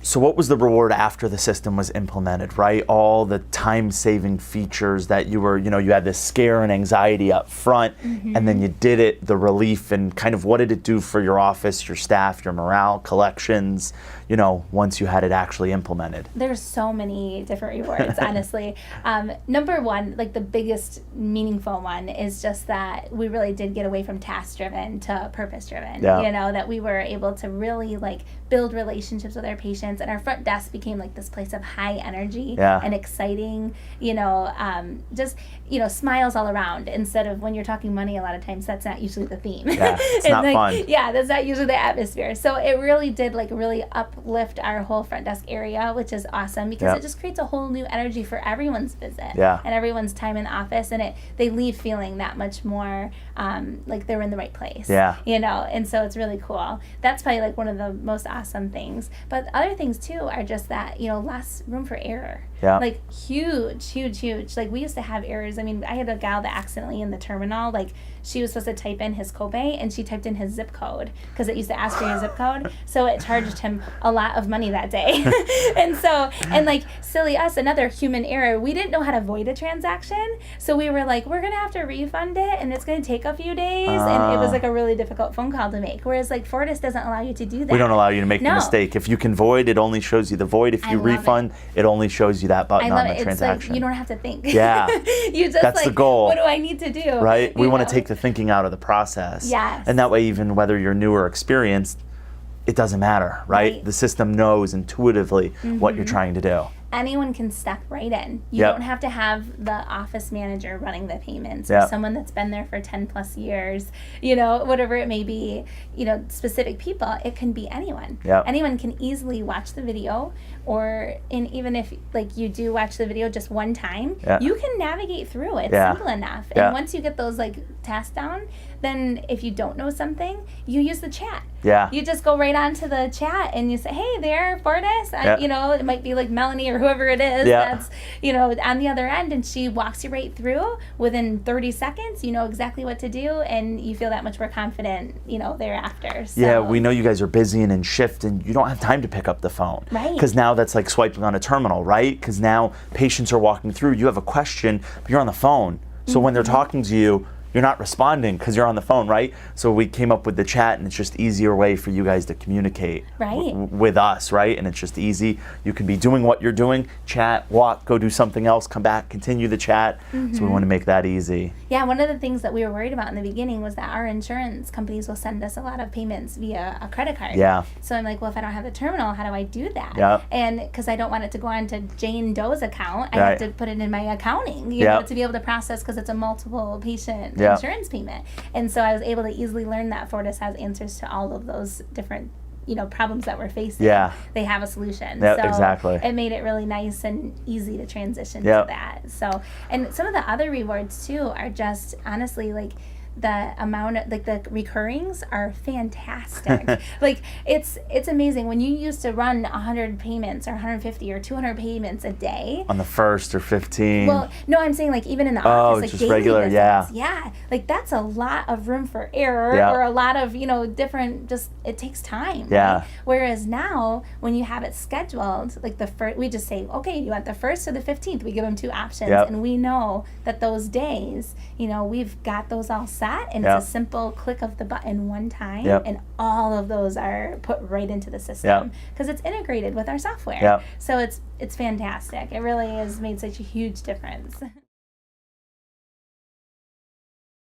So what was the reward after the system was implemented, right? All the time-saving features that you were, you had this scare and anxiety up front, and then you did it, the relief, and kind of what did it do for your office, your staff, your morale, collections, once you had it actually implemented? There's so many different rewards, honestly. Number one, like the biggest meaningful one is just that we really did get away from task-driven to purpose-driven. Yeah. That we were able to really build relationships with our patients, and our front desk became like this place of high energy and exciting, just smiles all around, instead of when you're talking money, a lot of times that's not usually the theme. Yeah, it's not fun. Yeah, that's not usually the atmosphere. So it really did really uplift our whole front desk area, which is awesome, because it just creates a whole new energy for everyone's visit and everyone's time in the office, and they leave feeling that much more like they're in the right place. And so it's really cool. That's probably one of the most awesome things. But other things too are just that less room for error. Huge. We used to have errors. I mean, I had a gal that accidentally in the terminal, she was supposed to type in his copay, and she typed in his zip code because it used to ask for your zip code. So it charged him a lot of money that day. and silly us, another human error, we didn't know how to void a transaction. So we were like, we're going to have to refund it, and it's going to take a few days. And it was a really difficult phone call to make. Whereas Fortis doesn't allow you to do that. We don't allow you to make the mistake. If you can void, it only shows you the void. If you refund, it only shows you that button on the transaction. You don't have to think. Yeah. You just That's the goal. What do I need to do? Right? We want to take the thinking out of the process. Yes. And that way, even whether you're new or experienced, it doesn't matter, right? The system knows intuitively what you're trying to do. Anyone can step right in. You don't have to have the office manager running the payments or someone that's been there for 10 plus years, whatever it may be, specific people. It can be anyone. Anyone can easily watch the video, even if you do watch the video just one time, you can navigate through it. It's simple enough. And once you get those tasks down, then if you don't know something, you use the chat. You just go right onto the chat and you say, hey there, Fortis. It might be Melanie or whoever it is that's on the other end, and she walks you right through within 30 seconds. You know exactly what to do, and you feel that much more confident thereafter. So. We know you guys are busy and in shift, and you don't have time to pick up the phone, right? Because now that's like swiping on a terminal, right? Because now patients are walking through, you have a question, but you're on the phone, so when they're talking to you, you're not responding because you're on the phone, right? So we came up with the chat, and it's just easier way for you guys to communicate with us, right? And it's just easy. You can be doing what you're doing, chat, walk, go do something else, come back, continue the chat. So we want to make that easy. Yeah, one of the things that we were worried about in the beginning was that our insurance companies will send us a lot of payments via a credit card. So I'm like, well, if I don't have the terminal, how do I do that? And because I don't want it to go on to Jane Doe's account, I have to put it in my accounting, you know, to be able to process, because it's a multiple patient insurance payment. And so I was able to easily learn that Fortis has answers to all of those different problems that we're facing. They have a solution. So exactly. It made it really nice and easy to transition to that. So, and some of the other rewards too are just honestly the amount of the recurrings are fantastic. It's amazing when you used to run 100 payments or 150 or 200 payments a day on the first or 15. Well, no, I'm saying even in the office, just regular visits. That's a lot of room for error or a lot of different, just it takes time, right? Whereas now when you have it scheduled, the first, we just say, okay, you want the 1st or the 15th, we give them 2 options, and we know that those days we've got those all set, and it's a simple click of the button one time, and all of those are put right into the system because it's integrated with our software. So it's fantastic. It really has made such a huge difference.